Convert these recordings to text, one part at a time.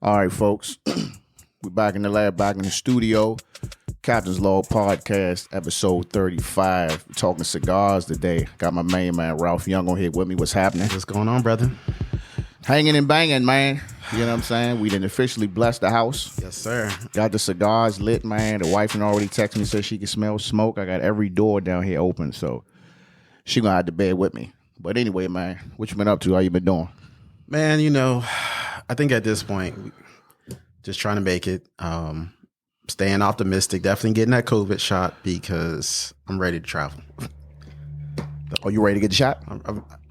All right, folks. We're back in the lab, back in the studio. Captain's Law Podcast, episode 35. We're talking cigars today. Got my main man, Ralph Young, on here with me. What's happening? What's going on, brother? Hanging and banging, man. You know what I'm saying? We done officially blessed the house. Yes, sir. Got the cigars lit, man. The wife had already texted me, said she can smell smoke. I got every door down here open, so she gonna have to bear with me. But anyway, man, what you been up to? How you been doing? Man, you know, I think at this point, just trying to make it. Staying optimistic. Definitely getting that COVID shot because I'm ready to travel. Are you ready to get the shot?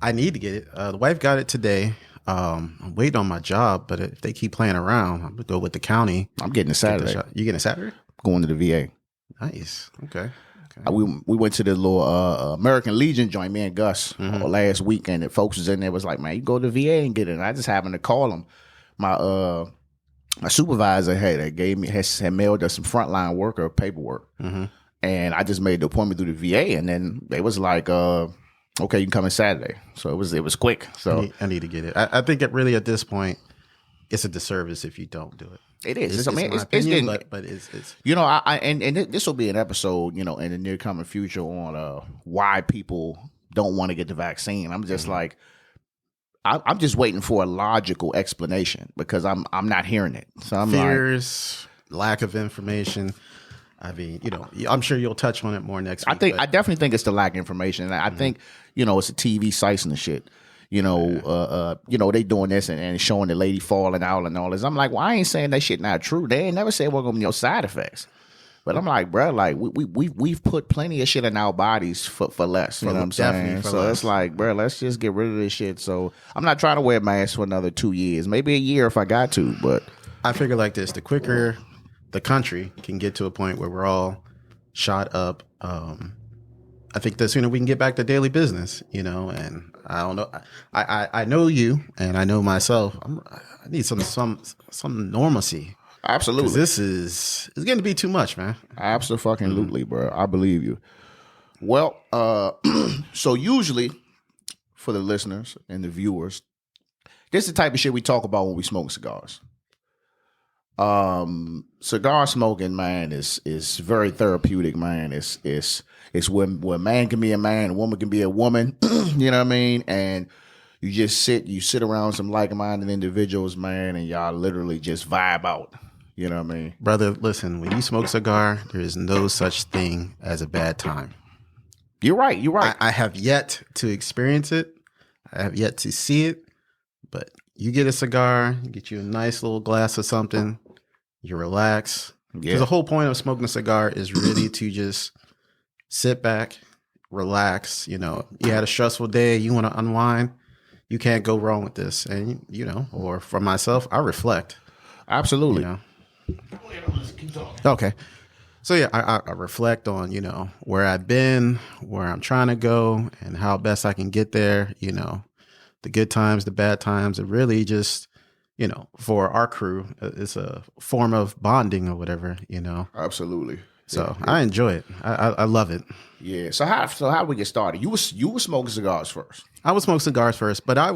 I need to get it. The wife got it today. I'm waiting on my job, but if they keep playing around, I'm gonna go with the county. I'm getting it Saturday. You getting it Saturday? Going to the VA. Nice. Okay. We went to the little American Legion joint, me and Gus, last weekend. And folks was in there was like, man, you go to the VA and get it. And I just happened to call him. My supervisor had mailed us some frontline worker paperwork, and I just made the appointment through the VA, and then they was like, "Okay, you can come in Saturday." So it was quick. So I need to get it. I think it really at this point, it's a disservice if you don't do it. It is. It's getting, but it's you know, and this will be an episode, you know, in the near coming future on why people don't want to get the vaccine. I'm just like. I'm just waiting for a logical explanation because I'm not hearing it. So I'm fears, lack of information. I mean, you know, I'm sure you'll touch on it more next week. I definitely think it's the lack of information. And I think, you know, it's the TV sites and the shit. You know, they doing this and showing the lady falling out and all this. I'm like, well, I ain't saying that shit not true. They ain't never said what gonna be your side effects. But I'm like, bro, like we've put plenty of shit in our bodies for less. You know what I'm saying? So less. It's like, bro, let's just get rid of this shit. So I'm not trying to wear a mask for another 2 years, maybe a year if I got to. But I figure like this: the quicker the country can get to a point where we're all shot up, I think the sooner we can get back to daily business. You know, and I don't know. I know you, and I know myself. I need some normalcy. Absolutely. It's going to be too much, man. Absolutely, bro. I believe you. Well, so usually for the listeners and the viewers, this is the type of shit we talk about when we smoke cigars. Cigar smoking, man, is very therapeutic, man. It's when a man can be a man, a woman can be a woman. You know what I mean? And you sit around some like-minded individuals, man, and y'all literally just vibe out. You know what I mean? Brother, listen, when you smoke a cigar, there is no such thing as a bad time. You're right. I have yet to experience it. I have yet to see it. But you get a cigar, you get you a nice little glass of something, you relax. Because the whole point of smoking a cigar is really to just sit back, relax. You know, you had a stressful day, you want to unwind. You can't go wrong with this. And, you know, or for myself, I reflect. Absolutely. You know? Okay. So yeah, I reflect on, you know, where I've been, where I'm trying to go, and how best I can get there, you know, the good times, the bad times, and really just, you know, for our crew, it's a form of bonding or whatever, you know. Absolutely. So I enjoy it. I love it. Yeah. So how did we get started? You were smoking cigars first. I would smoke cigars first, but I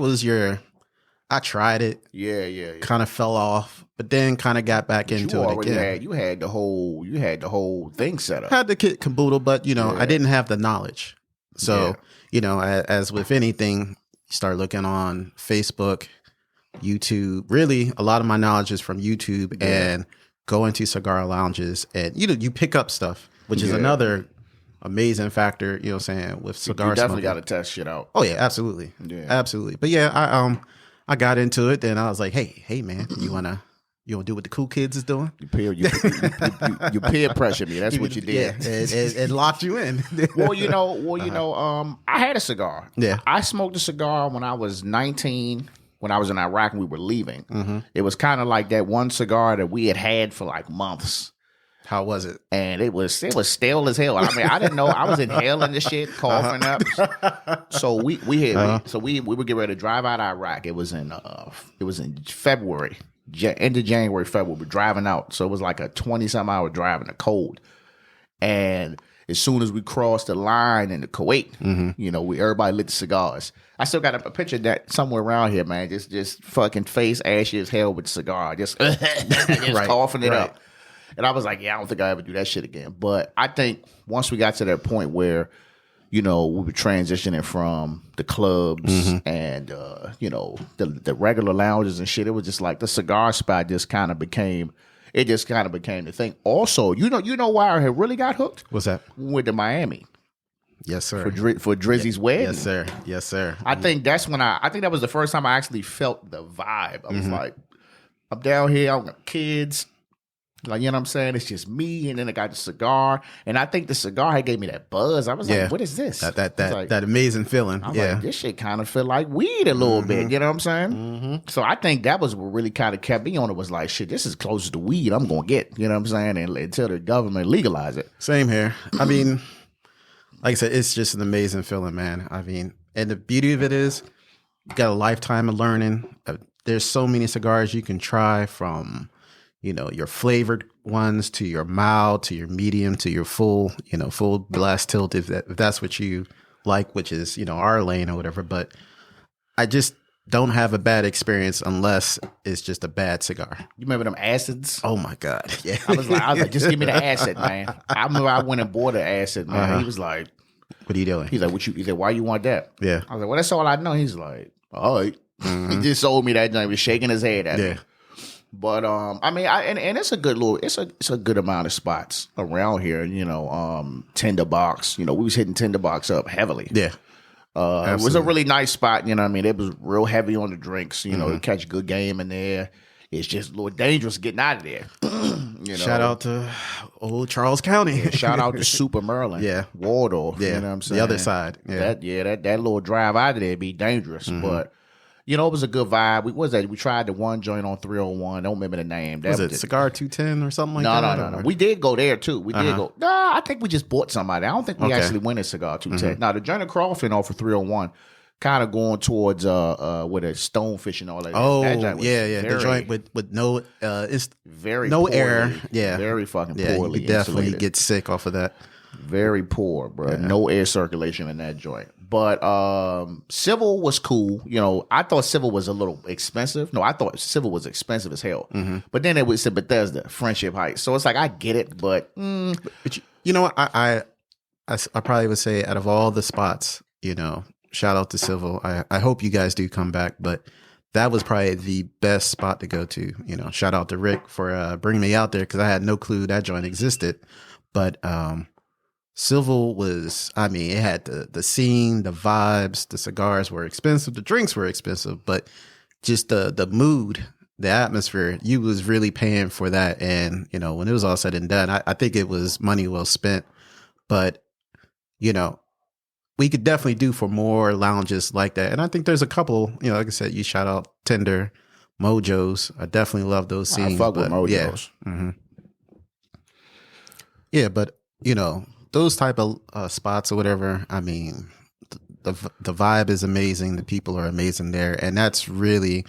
tried it. Yeah. Kind of fell off, but then kind of got back into it again. You had the whole thing set up. Had the kit caboodle, but you know, I didn't have the knowledge. So, you know, as with anything, you start looking on Facebook, YouTube. Really, a lot of my knowledge is from YouTube and going to cigar lounges, and you know, you pick up stuff, which is another amazing factor. You know what I'm saying, with cigar you definitely got to test shit out. Oh yeah, absolutely. Yeah, absolutely. But yeah, I got into it, then I was like, hey man, you wanna do what the cool kids is doing? You peer pressure me. That's what you did. Yeah, it locked you in. I had a cigar. Yeah, I smoked a cigar when I was 19. When I was in Iraq and we were leaving, it was kind of like that one cigar that we had for like months. How was it? And it was stale as hell. I mean, I didn't know. I was inhaling the shit, coughing up. So we were getting ready to drive out of Iraq. It was in February, end of January, February. We're driving out, so it was like a 20-some hour drive in the cold, and as soon as we crossed the line in the Kuwait, you know, everybody lit the cigars. I still got a picture of that somewhere around here, man. Just fucking face ashy as hell with the cigar, just coughing it up. And I was like, yeah, I don't think I ever do that shit again. But I think once we got to that point where, you know, we were transitioning from the clubs and the regular lounges and shit, it was just like the cigar spot just kind of became the thing. Also, you know why I had really got hooked? What's that? We went to Miami. Yes, sir. For Drizzy's wedding. Yes, sir. Yes, sir. I think that's when I think that was the first time I actually felt the vibe. I was like, I'm down here, I'm got kids. Like, you know what I'm saying? It's just me, and then I got the cigar. And I think the cigar had gave me that buzz. I was like, what is this? That amazing feeling. I was like, this shit kind of feel like weed a little bit. You know what I'm saying? So I think that was what really kind of kept me on it, was like, shit, this is closest to weed I'm going to get. You know what I'm saying? And until the government legalize it. Same here. I mean, like I said, it's just an amazing feeling, man. I mean, and the beauty of it is you got a lifetime of learning. There's so many cigars you can try, from you know, your flavored ones to your mild to your medium to your full blast tilt, if that's what you like, which is, you know, our lane or whatever. But I just don't have a bad experience unless it's just a bad cigar. You remember them acids? Oh my God. Yeah. I was like, just give me the acid, man. I remember I went and bought the acid, man. He was like, what are you doing? He's like, he said, why you want that? Yeah. I was like, well, that's all I know. He's like, all right. He just sold me that joint. He was shaking his head at me. But I mean, and it's a good it's a good amount of spots around here. You know, Tinderbox. You know, we was hitting Tinderbox up heavily. Yeah, it was a really nice spot. You know what I mean? It was real heavy on the drinks. You know, you catch a good game in there. It's just a little dangerous getting out of there. You know? Shout out to old Charles County. Shout out to Super Maryland. Yeah, Waldorf. Yeah, you know what I'm saying? The other side. Yeah, that little drive out of there be dangerous, but. You know, it was a good vibe. We tried the one joint on 301. Don't remember the name. Was it Cigar 210 or something like that? No. We did go there, too. We did go. Nah, I think we just bought somebody. I don't think we actually went to Cigar 210. Now, the joint across and off of 301, kind of going towards with a stonefish and all that. Oh, that joint was the joint with no it's very no poorly, air. Yeah. Very fucking poorly. You definitely insulated. Get sick off of that. Very poor, bro. No air circulation in that joint. But Civil was cool. You know, I thought Civil was a little expensive. No, I thought Civil was expensive as hell. But then it was Bethesda, Friendship Heights. So it's like, I get it, but you know what? I probably would say, out of all the spots, you know, shout out to Civil. I hope you guys do come back, but that was probably the best spot to go to. You know, shout out to Rick for bringing me out there, because I had no clue that joint existed. But Civil was, I mean, it had the scene, the vibes, the cigars were expensive, the drinks were expensive, but just the mood, the atmosphere, you was really paying for that. And, you know, when it was all said and done, I think it was money well spent. But, you know, we could definitely do for more lounges like that. And I think there's a couple, you know, like I said, you shout out Tinder, Mojo's. I definitely love those scenes. I fuck with Mojo's. Yeah. Yeah, but, you know, those type of spots or whatever, I mean, the vibe is amazing. The people are amazing there. And that's really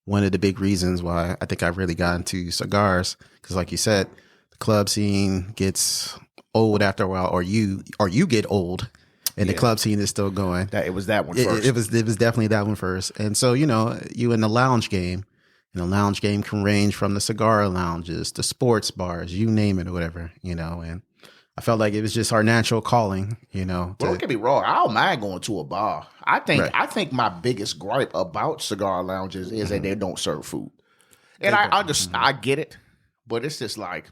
one of the big reasons why I think I really got into cigars. Because like you said, the club scene gets old after a while, or you get old, and the club scene is still going. It was that one first. It was definitely that one first. And so, you know, you in the lounge game, and the lounge game can range from the cigar lounges to sports bars, you name it or whatever, you know, and I felt like it was just our natural calling, you know. Well, don't get me wrong. I don't mind going to a bar. I think my biggest gripe about cigar lounges is that they don't serve food. And I understand, I get it, but it's just like,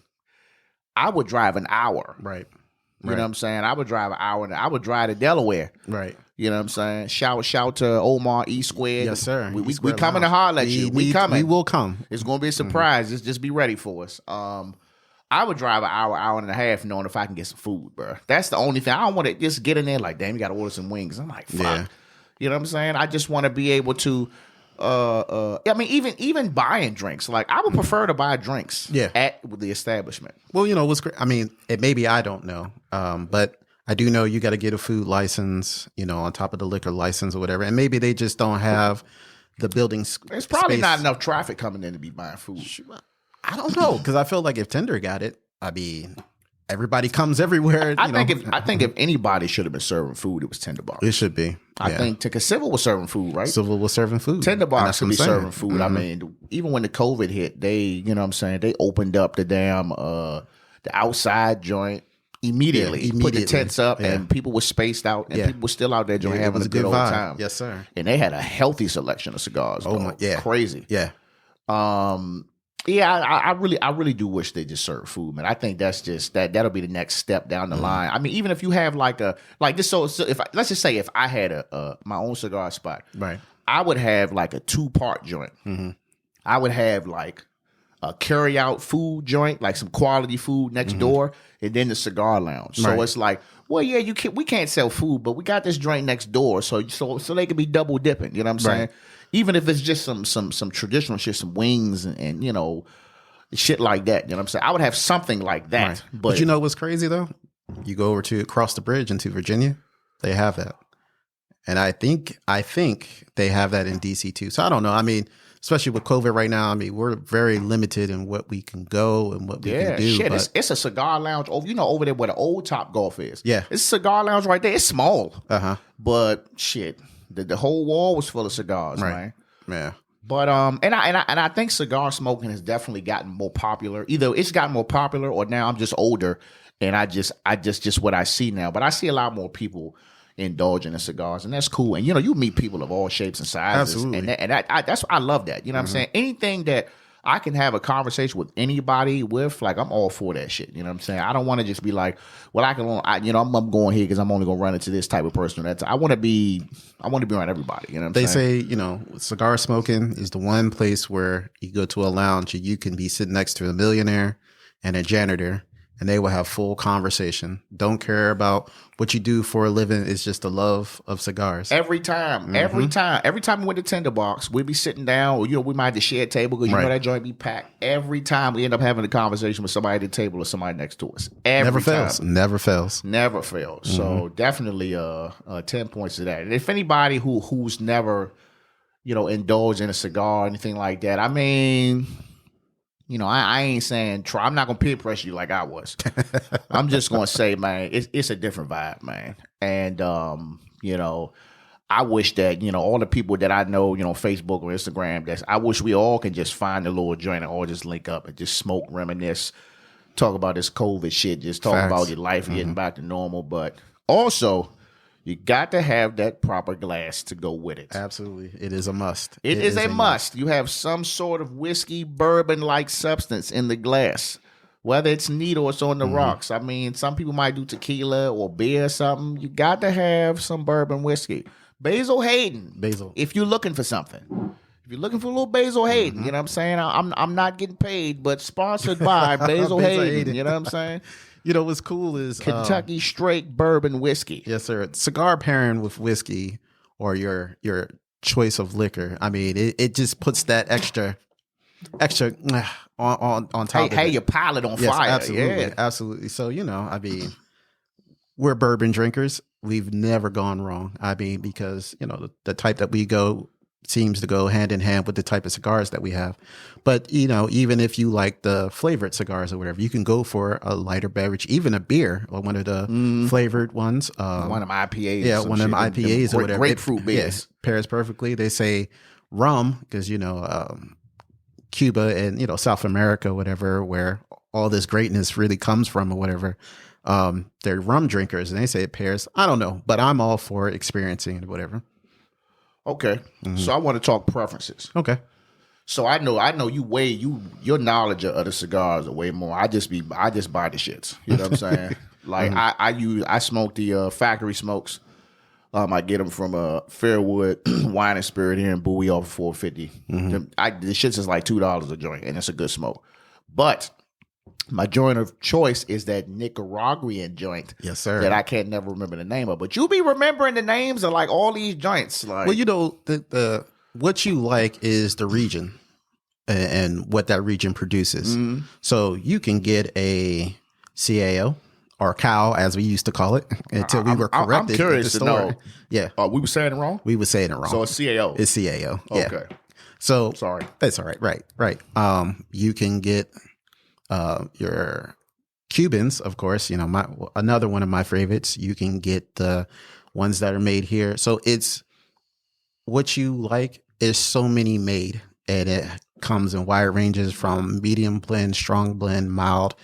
I would drive an hour. Right. You know what I'm saying? I would drive an hour, and I would drive to Delaware. Right. You know what I'm saying? Shout to Omar E Squared. Yes, sir. We coming to holler at you. We coming. We will come. It's going to be a surprise. Just be ready for us. I would drive an hour and a half knowing if I can get some food, bro. That's the only thing. I don't want to just get in there like, damn, you got to order some wings. I'm like, fuck. Yeah. You know what I'm saying? I just want to be able to, I mean, even buying drinks. Like, I would prefer to buy drinks at the establishment. Well, you know, what's great, I mean, maybe I don't know, but I do know you got to get a food license, you know, on top of the liquor license or whatever. And maybe they just don't have the buildings. There's probably not enough traffic coming in to be buying food. I don't know, because I feel like if Tinder got it, I mean, everybody comes everywhere. I think if anybody should have been serving food, it was Tinderbox. It should be. I think because Civil was serving food, right? Civil was serving food. Tinderbox should be serving food. I mean, even when the COVID hit, they they opened up the damn the outside joint immediately. Put the tents up, and people were spaced out, and people were still out there having a good old time. Yes, sir. And they had a healthy selection of cigars. Crazy. Yeah. I really do wish they just serve food, man. I think that's just that'll be the next step down the line. I mean, even if you have like this, so if let's just say if I had my own cigar spot, right, I would have like a 2-part joint. I would have like a carry out food joint, like some quality food next door, and then the cigar lounge. So it's like, well, yeah, we can't sell food, but we got this joint next door, so they can be double dipping. You know what I'm saying? Even if it's just some traditional shit, some wings and shit like that. You know what I'm saying? I would have something like that. Right. But you know what's crazy though? You go over to across the bridge into Virginia, they have that. And I think they have that in DC too. So I don't know. I mean, especially with COVID right now, I mean, we're very limited in what we can go and what we can do. Shit, it's a cigar lounge over there where the old Top Golf is. Yeah. It's a cigar lounge right there. It's small. But shit. The whole wall was full of cigars, man. Yeah. But and I think cigar smoking has definitely gotten more popular. Either it's gotten more popular, or now I'm just older, and I just what I see now. But I see a lot more people indulging in cigars, and that's cool. And you meet people of all shapes and sizes, absolutely. and I love that. You know what I'm saying? Anything that I can have a conversation with anybody with, like, I'm all for that shit. You know what I'm saying? I don't want to just be like, well, I'm going here because I'm only going to run into this type of person. I want to be around everybody. You know what I'm saying? They say, cigar smoking is the one place where you go to a lounge and you can be sitting next to a millionaire and a janitor, and they will have full conversation. Don't care about what you do for a living. It's just the love of cigars. Every time we went to Tinderbox, we'd be sitting down, or we might have to share a table because that joint be packed. Every time we end up having a conversation with somebody at the table or somebody next to us. Never fails. So definitely 10 points to that. And if anybody who's never indulged in a cigar or anything like that, I mean, I ain't saying try. I'm not gonna peer pressure you like I was. I'm just gonna say, man, it's a different vibe, man. And I wish that all the people that I know, Facebook or Instagram, I wish we all can just find a little joint and all just link up and just smoke, reminisce, talk about this COVID shit, just talk about your life getting back to normal. But also, you got to have that proper glass to go with it. Absolutely. It is a must. It is a must. You have some sort of whiskey, bourbon-like substance in the glass. Whether it's neat or it's on the rocks. I mean, some people might do tequila or beer or something. You got to have some bourbon whiskey. Basil Hayden. If you're looking for something. If you're looking for a little Basil Hayden, you know what I'm saying? I'm not getting paid, but sponsored by Basil Hayden. You know what I'm saying? What's cool is Kentucky straight bourbon whiskey. Yes, sir. Cigar pairing with whiskey or your choice of liquor. I mean, it just puts that extra on top of it. Hey, your palate on fire. Absolutely. So, I mean, we're bourbon drinkers. We've never gone wrong. I mean, because, the type that we go seems to go hand in hand with the type of cigars that we have. But, even if you like the flavored cigars or whatever, you can go for a lighter beverage, even a beer or one of the flavored ones. One of them IPAs. Yeah, one of them IPAs or whatever. Grapefruit beers. Pairs perfectly. They say rum because, Cuba and, South America, whatever, where all this greatness really comes from or whatever. They're rum drinkers and they say it pairs. I don't know, but I'm all for experiencing it, whatever. Okay, so I want to talk preferences. Okay, so I know your knowledge of the cigars are way more. I just buy the shits. You know what I'm saying? Like I smoke the factory smokes. I get them from Fairwood Wine and Spirit here in Bowie off of 450. The shits is like $2 a joint, and it's a good smoke. But my joint of choice is that Nicaraguan joint. Yes, sir. That I can't never remember the name of. But you be remembering the names of like all these joints. Like, well, the what you like is the region and what that region produces. So you can get a CAO or cow, as we used to call it, until we were corrected. I'm curious to know. Yeah. We were saying it wrong? We were saying it wrong. So it's CAO. It's CAO. Yeah. Okay. So sorry. That's all right. Right. You can get your Cubans, of course, another one of my favorites. You can get the ones that are made here. So it's what you like. There's so many made, and it comes in wide ranges from medium blend, strong blend, mild.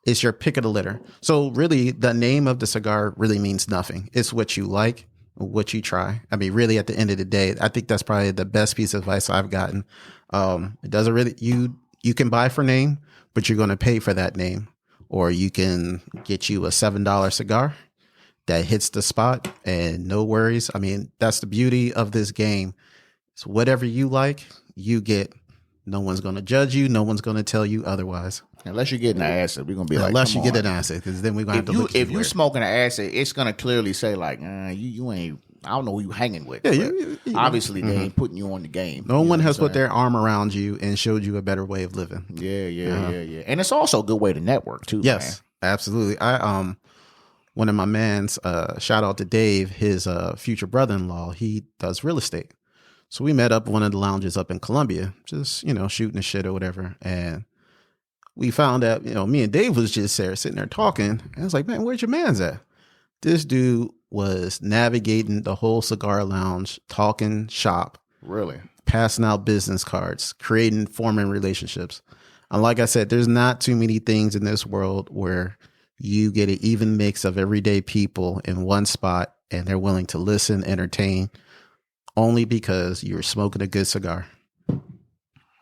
It's your pick of the litter. So really, the name of the cigar really means nothing. It's what you like, what you try. I mean, really, at the end of the day, I think that's probably the best piece of advice I've gotten. It doesn't really, you can buy for name, but you're going to pay for that name. Or you can get you a $7 cigar that hits the spot and no worries. I mean, that's the beauty of this game. So whatever you like, you get. No one's going to judge you. No one's going to tell you otherwise. Unless you get an acid, we're going to be like, unless you get an acid, because then we're going to have to look. If you smoking an acid, it's going to clearly say like, you ain't, I don't know who you hanging with. Yeah, obviously they ain't putting you on the game. No one has put their arm around you and showed you a better way of living. Yeah. And it's also a good way to network too. Yes, man. Absolutely. One of my mans, shout out to Dave, his future brother-in-law, he does real estate. So we met up at one of the lounges up in Columbia, just, shooting the shit or whatever. And we found out, me and Dave was just there sitting there talking. And I was like, man, where's your man's at? This dude was navigating the whole cigar lounge, talking shop. Really? Passing out business cards, forming relationships. And like I said, there's not too many things in this world where you get an even mix of everyday people in one spot and they're willing to listen, entertain, only because you're smoking a good cigar.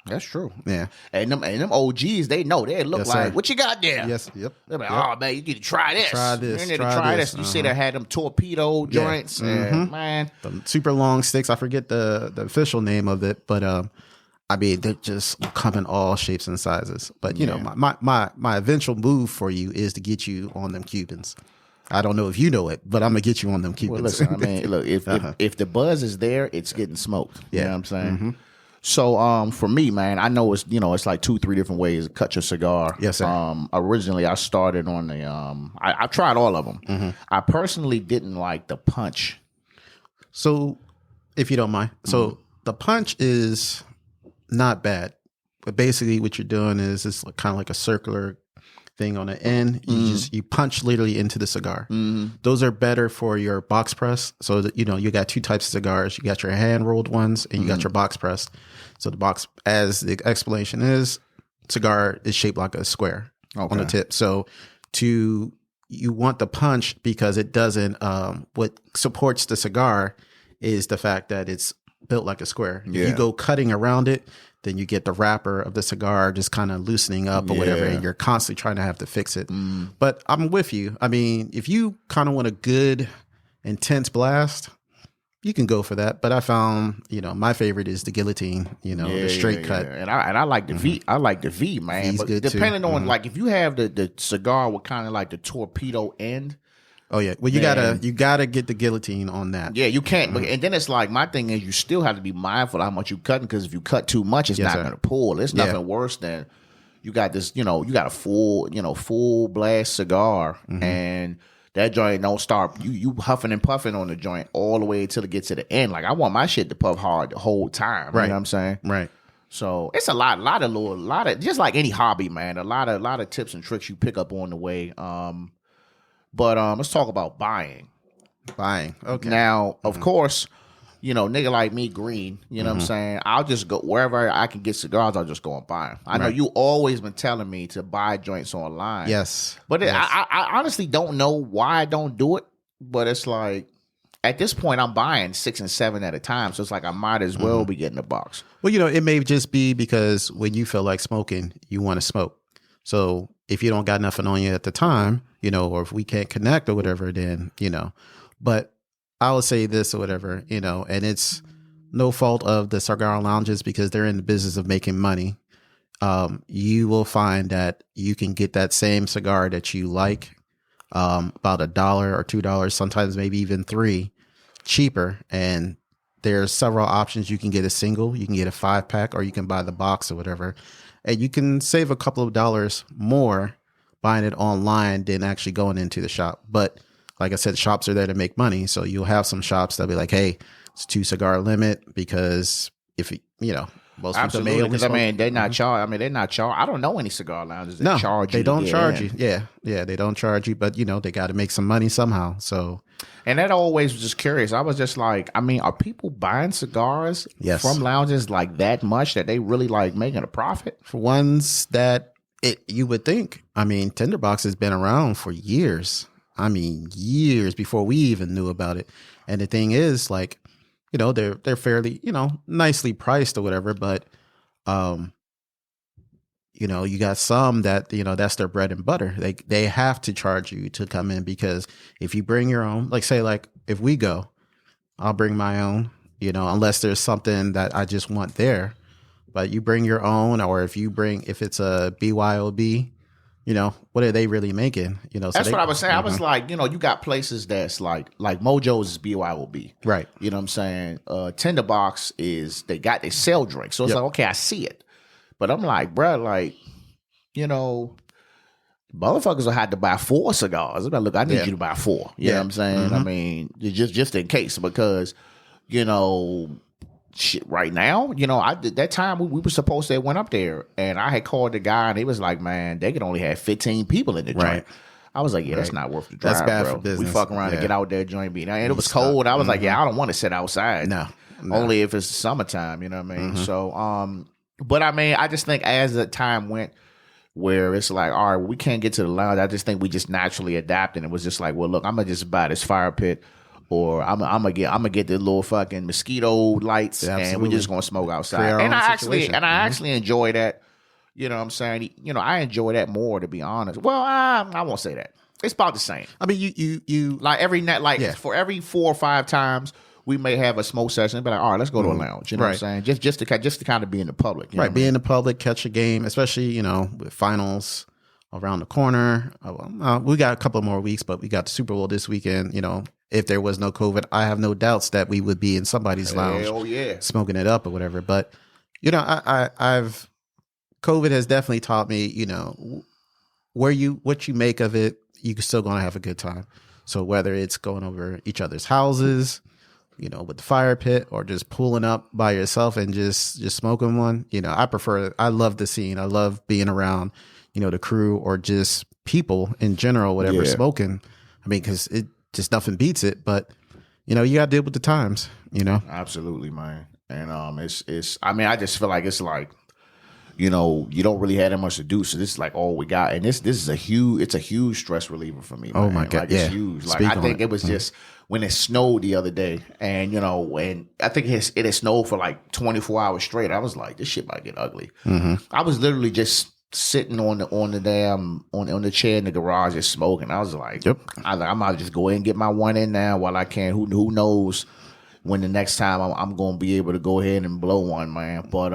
That's true. Yeah. And them OGs, they know. They look like, what you got there? Yes. Yep. They're like, oh, man, you need to try this. Try this. You need to try this. You see they had them torpedo joints. And, man. The super long sticks. I forget the official name of it, but I mean, they just come in all shapes and sizes. But, my eventual move for you is to get you on them Cubans. I don't know if you know it, but I'm going to get you on them Cubans. Well, listen, I mean, look, if the buzz is there, it's getting smoked. You know what I'm saying? Mm-hmm. So, for me, man, I know it's like 2-3 different ways to cut your cigar. Yes, sir. Originally, I started on the, I tried all of them. Mm-hmm. I personally didn't like the punch. So, if you don't mind. So, the punch is not bad. But basically, what you're doing is it's kind of like a circular thing on the end. You punch literally into the cigar. Those are better for your box press. So that you got two types of cigars. You got your hand rolled ones and you got your box press. So the box, as the explanation is, cigar is shaped like a square on the tip. So you want the punch because it doesn't. What supports the cigar is the fact that it's built like a square. If you go cutting around it, then you get the wrapper of the cigar just kind of loosening up or whatever, and you're constantly trying to have to fix it. But I'm with you. I mean, if you kind of want a good, intense blast, you can go for that. But I found, my favorite is the guillotine, the straight cut. And I like the V. I like the V, man. V's but good depending too. on, like, if you have the cigar with kind of like the torpedo end. Oh yeah, well you gotta get the guillotine on that. Yeah, you can't. But and then it's like, my thing is, you still have to be mindful of how much you cutting, because if you cut too much, it's not gonna pull. It's nothing worse than you got this. You got a full blast cigar, and that joint don't start. You huffing and puffing on the joint all the way until it gets to the end. Like, I want my shit to puff hard the whole time. Right. You know what I'm saying? Right. So it's a lot of just like any hobby, man. A lot of tips and tricks you pick up on the way. But let's talk about buying. Okay. Now, of course, nigga like me, green, you know what I'm saying? I'll just go wherever I can get cigars, I'll just go and buy them. I know you always been telling me to buy joints online. Yes. But I honestly don't know why I don't do it. But it's like, at this point, I'm buying 6 and 7 at a time. So it's like, I might as well be getting a box. Well, it may just be because when you feel like smoking, you want to smoke. So if you don't got nothing on you at the time, or if we can't connect or whatever, then, but I would say this or whatever, and it's no fault of the cigar lounges because they're in the business of making money. You will find that you can get that same cigar that you like, about $1 or $2, sometimes maybe even $3 cheaper. And there's several options. You can get a single, you can get a 5-pack, or you can buy the box or whatever. And you can save a couple of dollars more buying it online than actually going into the shop. But like I said, shops are there to make money. So you'll have some shops that'll be like, hey, it's 2 cigar limit, because if Most Absolutely, people may because I mean they're not charged. I mean they're not charged. I don't know any cigar lounges that charge you. They don't charge in. you. Yeah, they don't charge you. But they got to make some money somehow. So, and that always was just curious. I was just like, I mean, are people buying cigars from lounges like that much that they really like making a profit? For ones that you would think. I mean, Tinderbox has been around for years. I mean, years before we even knew about it. And the thing is, like, they're fairly, nicely priced or whatever, but you got some that, that's their bread and butter. They have to charge you to come in, because if you bring your own, like say, like if we go, I'll bring my own, unless there's something that I just want there, but you bring your own, or if it's a BYOB, what are they really making? So that's what I was saying. I was like, you got places that's like Mojo's is BYOB. Right. You know what I'm saying? Tinderbox they sell drinks. So it's like, okay, I see it. But I'm like, bro, like, motherfuckers will have to buy 4 cigars. I'm like, look, I need you to buy 4. You know what I'm saying? I mean, just in case, because, shit, right now, that time we were supposed to went up there, and I had called the guy, and he was like, man, they could only have 15 people in the joint. I was like, yeah, that's not worth the drive, that's bad bro. for business. We fuck around and get out there, joint beat. And it was cold. I was like, yeah, I don't want to sit outside. No. Only if it's summertime, you know what I mean? So, but I mean, I just think as the time went, where it's like, all right, we can't get to the lounge. I just think we just naturally adapted. And it was just like, well, look, I'm gonna just buy this fire pit, or I'm gonna get the little fucking mosquito lights, and we're just gonna smoke outside. And I actually enjoy that. You know what I'm saying? I enjoy that more, to be honest. Well, I won't say that. It's about the same. I mean, you like every night, for every 4 or 5 times we may have a smoke session, but like, all right, let's go to a lounge. You know what I'm saying? Just to kind of be in the public. You know be in the public, catch a game, especially with finals around the corner. We got a couple more weeks, but we got the Super Bowl this weekend. If there was no COVID, I have no doubts that we would be in somebody's lounge, smoking it up or whatever. But I've COVID has definitely taught me, what you make of it, you're still going to have a good time. So whether it's going over each other's houses, with the fire pit, or just pulling up by yourself and just smoking one, I love the scene. I love being around, the crew, or just people in general, whatever, smoking. I mean, because it just nothing beats it, but you got to deal with the times, Absolutely, man. And it's I mean, I just feel like it's like, you don't really have that much to do, so this is like all we got. And this is a huge stress reliever for me, man. Oh my God, like, it's huge. Like, I think it was just when it snowed the other day, and and I think it had snowed for like 24 hours straight. I was like, this shit might get ugly. I was literally just sitting on the damn on the chair in the garage just smoking. I was like, I might just go ahead and get my one in now while I can. Who knows when the next time I'm going to be able to go ahead and blow one, man. But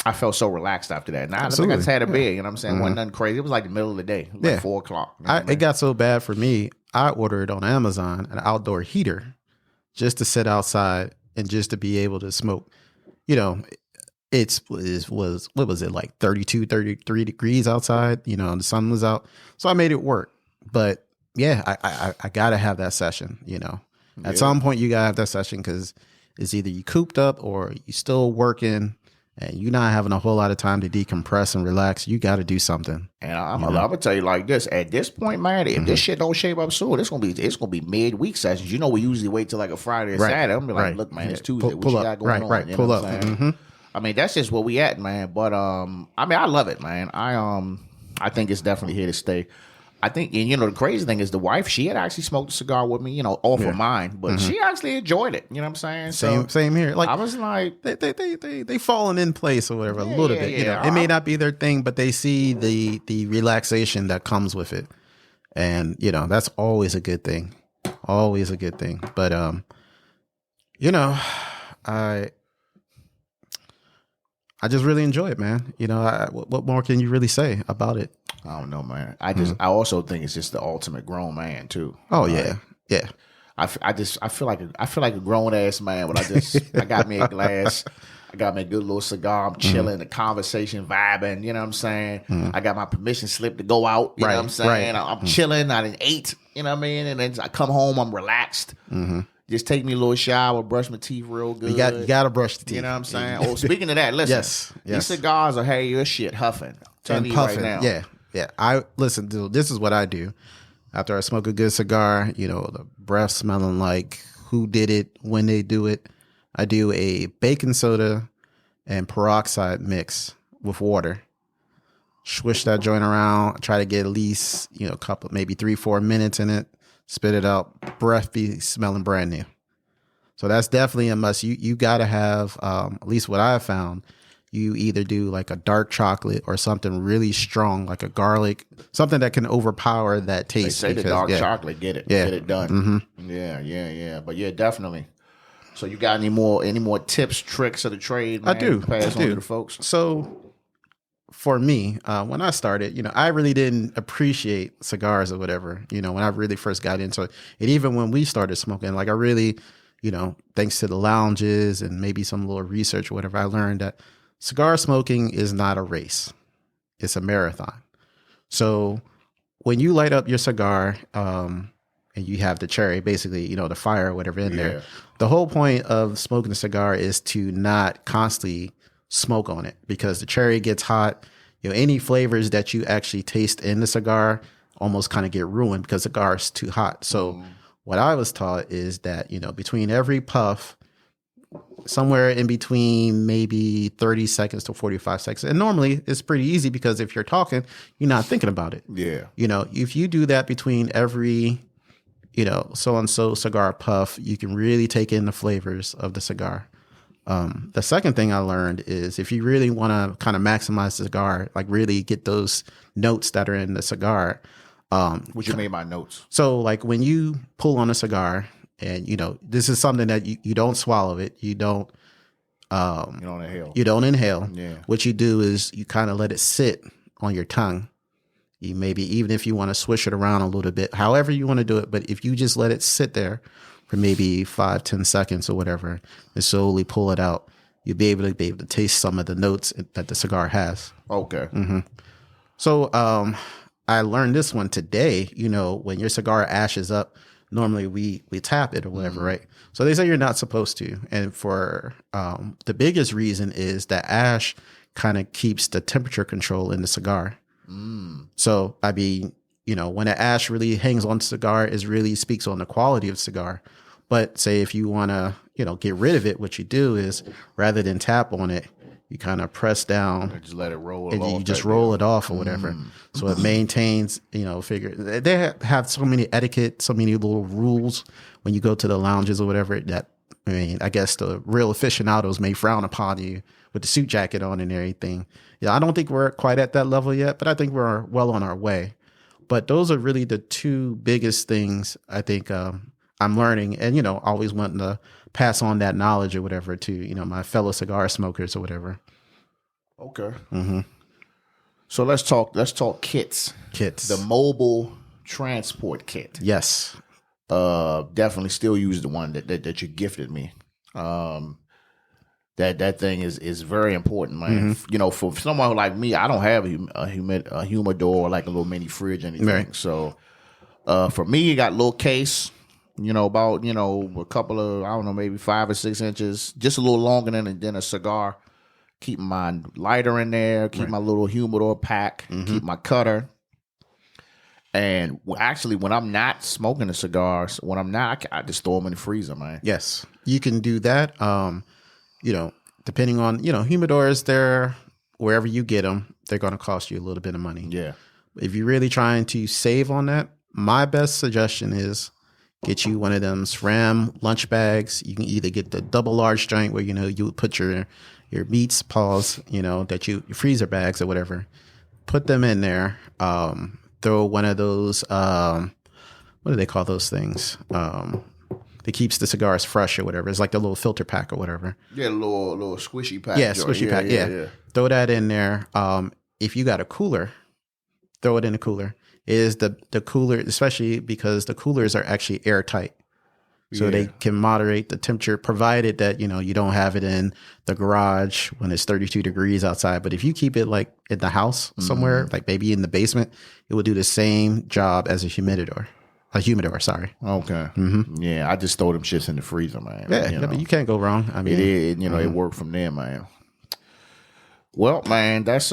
I felt so relaxed after that. And I think I just had a bed, you know what I'm saying? Wasn't nothing crazy. It was like the middle of the day, like 4 o'clock. It got so bad for me, I ordered on Amazon an outdoor heater just to sit outside and just to be able to smoke. It was what was it, like 32, 33 degrees outside? The sun was out. So I made it work. But yeah, I got to have that session, At some point, you got to have that session, because it's either you cooped up or you still working, and you're not having a whole lot of time to decompress and relax. You got to do something. And I'm gonna tell you like this: at this point, man, if this shit don't shape up soon, it's gonna be midweek sessions. We usually wait till like a Friday or Saturday. I'm gonna be like, look, man, it's Tuesday. What you got going on? Pull up. I mean, that's just where we at, man. But I mean, I love it, man. I think it's definitely here to stay. I think, and the crazy thing is, the wife, she had actually smoked a cigar with me, off of mine, but she actually enjoyed it. You know what I'm saying? Same here. Like, I was like, they fallen in place or whatever a little bit. It may not be their thing, but they see the relaxation that comes with it, and that's always a good thing. Always a good thing. But I just really enjoy it, man. What more can you really say about it? I don't know, man. I also think it's just the ultimate grown man too. Oh yeah. I feel like a grown ass man, but I got me a glass. I got me a good little cigar. I'm chilling, the conversation vibing. You know what I'm saying? I got my permission slip to go out. You know what I'm saying? I'm chilling. I didn't ate. You know what I mean? And then I come home, I'm relaxed. Just take me a little shower, brush my teeth real good. You got to brush the teeth. You know what I'm saying? Oh, speaking of that, listen. Yes. These cigars are hey, your shit huffing. Tell you right now. Yeah. I listen, dude, this is what I do. After I smoke a good cigar, the breath smelling like who did it, when they do it. I do a baking soda and peroxide mix with water. Swish that joint around. Try to get at least, a couple, maybe 3-4 minutes in it. Spit it out. Breath be smelling brand new. So that's definitely a must. You got to have, at least what I've found, you either do like a dark chocolate or something really strong, like a garlic, something that can overpower that taste. They say the dark chocolate, get it done. Mm-hmm. Yeah. But yeah, definitely. So you got any more tips, tricks of the trade, man? I do. Pass on to the folks. So for me, when I started, I really didn't appreciate cigars or whatever, when I really first got into it. And even when we started smoking, like I really, thanks to the lounges and maybe some little research or whatever, I learned that cigar smoking is not a race. It's a marathon. So when you light up your cigar, and you have the cherry, basically, the fire or whatever in there, the whole point of smoking a cigar is to not constantly smoke on it, because the cherry gets hot. Any flavors that you actually taste in the cigar almost kind of get ruined because the cigar is too hot. So what I was taught is that, between every puff, somewhere in between maybe 30 seconds to 45 seconds. And normally it's pretty easy because if you're talking, you're not thinking about it. Yeah. If you do that between every, so-and-so cigar puff, you can really take in the flavors of the cigar. The second thing I learned is if you really want to kind of maximize the cigar, like really get those notes that are in the cigar. What you mean by notes? So like when you pull on a cigar and, this is something that you don't swallow it. You don't inhale. You don't inhale. Yeah. What you do is you kind of let it sit on your tongue. You maybe, even if you want to swish it around a little bit, however you want to do it. But if you just let it sit there for maybe 5-10 seconds or whatever, and slowly pull it out, you'll be able to taste some of the notes that the cigar has. Okay. Mm-hmm. So I learned this one today. When your cigar ashes up, normally we tap it or whatever, right? So they say you're not supposed to. And for the biggest reason is that ash kind of keeps the temperature control in the cigar. So I mean, when an ash really hangs on the cigar, it really speaks on the quality of the cigar. But say if you want to, get rid of it, what you do is rather than tap on it, you kind of press down and just let it roll and off. You just roll it off or whatever. So it maintains, they have so many etiquette, so many little rules when you go to the lounges or whatever that, I guess the real aficionados may frown upon you with the suit jacket on and everything. I don't think we're quite at that level yet, but I think we're well on our way. But those are really the two biggest things I think I'm learning, and always wanting to pass on that knowledge or whatever to my fellow cigar smokers or whatever. Okay. Mm-hmm. So let's talk kits. The mobile transport kit. Yes. Definitely still use the one that you gifted me. That thing is very important, man. Mm-hmm. For someone like me, I don't have a humidor or like a little mini fridge or anything. Right. So for me, you got a little case, about a couple of, I don't know, maybe 5 or 6 inches, just a little longer than a cigar. Keep my lighter in there, keep my little humidor pack, keep my cutter. And actually, when I'm not smoking the cigars, I just throw them in the freezer, man. Yes, you can do that. Depending on, humidors, they're wherever you get them, they're going to cost you a little bit of money. Yeah. If you're really trying to save on that, my best suggestion is get you one of them SRAM lunch bags. You can either get the double large joint where, you would put your meats, paws, that your freezer bags or whatever, put them in there. Throw one of those, what do they call those things? That keeps the cigars fresh or whatever. It's like the little filter pack or whatever. Yeah, little squishy pack. Yeah, squishy pack. Yeah. Throw that in there. If you got a cooler, throw it in the cooler. It is the cooler, especially because the coolers are actually airtight. So they can moderate the temperature, provided that, you don't have it in the garage when it's 32 degrees outside. But if you keep it like in the house somewhere, like maybe in the basement, it will do the same job as a humidor. A humidor, sorry. Okay. Yeah, I just throw them shits in the freezer, man. Yeah, you can't go wrong. I mean, it is. It worked from there, man. Well, man, that's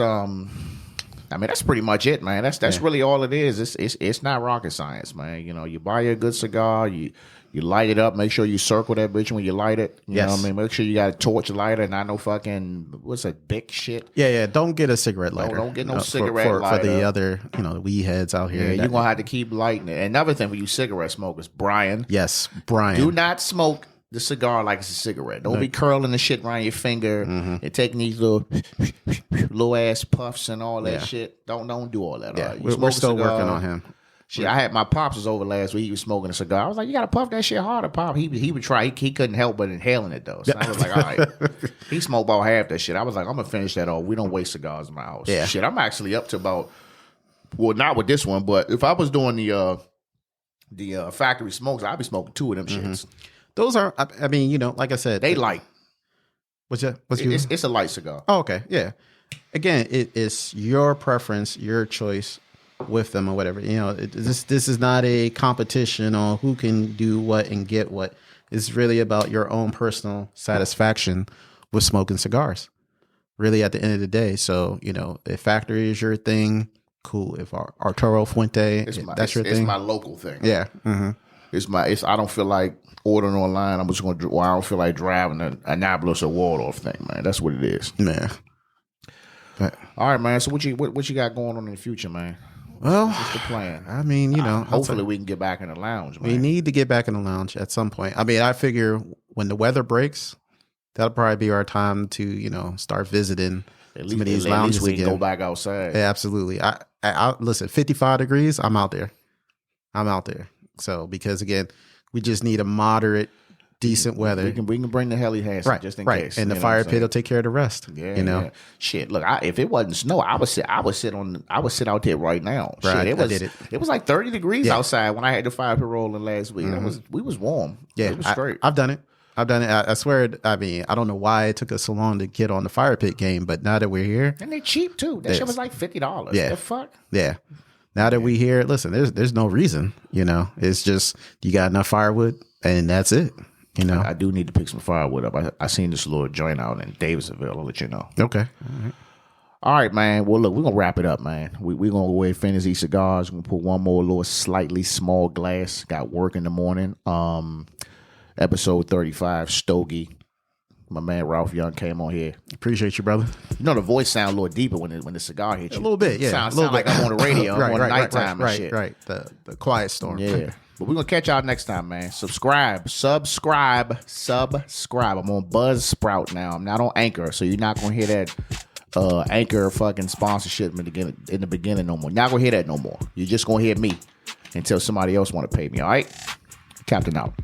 that's pretty much it, man. That's really all it is. It's not rocket science, man. You buy a good cigar, you light it up, make sure you circle that bitch when you light it. You know what I mean? Make sure you got a torch lighter, not no fucking what's that big shit. Yeah. Don't get a cigarette lighter. Don't get no cigarette lighter. For the other, weed heads out here. Yeah, you're gonna have to keep lighting it. Another thing for you cigarette smokers, Brian. Yes, Brian. Do not smoke the cigar like it's a cigarette. Don't be curling the shit around your finger and taking these little ass puffs and all that shit. Don't do all that. Yeah, all right? we're still working on him. Shit, I had my pops was over last week. He was smoking a cigar. I was like, "You gotta puff that shit harder, pop." He would try. He couldn't help but inhaling it though. So I was like, "All right." He smoked about half that shit. I was like, "I'm gonna finish that off. We don't waste cigars in my house." Yeah. Shit, I'm actually up to about. Well, not with this one, but if I was doing the factory smokes, I'd be smoking 2 of them shits. Those are, I mean, like I said, they light. It's a light cigar. Oh, okay, yeah. Again, it's your preference, your choice with them or whatever. This is not a competition on who can do what and get what. It's really about your own personal satisfaction with smoking cigars. Really, at the end of the day. So, if factory is your thing, cool. If Arturo Fuente, that's your thing. It's my local thing. Yeah. I don't feel like ordering online. I'm just going to. I don't feel like driving a Annapolis or Waldorf thing, man. That's what it is. Man. But, all right, man. So what you got going on in the future, man? Well, what's the plan? I mean, hopefully we can get back in the lounge, man. We need to get back in the lounge at some point. I mean, I figure when the weather breaks, that'll probably be our time to, start visiting some of these lounges we again. Can go back outside. Yeah, absolutely. I listen, 55 degrees, I'm out there. So, because again, we just need a moderate, decent weather. We can bring the heli hands just in case. And the fire pit will take care of the rest. Yeah, Yeah. Shit, look, if it wasn't snow, I would sit out there right now. Right, shit, it was like 30 degrees outside when I had the fire pit rolling last week. We was warm. Yeah, it was straight. I've done it. I swear. I mean, I don't know why it took us so long to get on the fire pit game, but now that we're here, and they're cheap too. That shit was like $50. Yeah, the fuck. Yeah. Now that we here, listen, there's no reason. It's just you got enough firewood, and that's it. I do need to pick some firewood up. I seen this little joint out in Davisville. I'll let you know. Okay. All right, man. Well, look, we're going to wrap it up, man. We're going to go away and finish these cigars. We're going to put one more little slightly small glass. Got work in the morning. Episode 35, Stogie. My man Ralph Young came on here. Appreciate you, brother. The voice sound a little deeper when the cigar hits you. A little bit, yeah. Sound like I'm on the radio. I'm on nighttime and shit. Right. The quiet storm. Yeah. But we're going to catch y'all next time, man. Subscribe. I'm on Buzzsprout now. I'm not on Anchor, so you're not going to hear that Anchor fucking sponsorship in the beginning no more. You're not going to hear that no more. You're just going to hear me until somebody else want to pay me, all right? Captain out.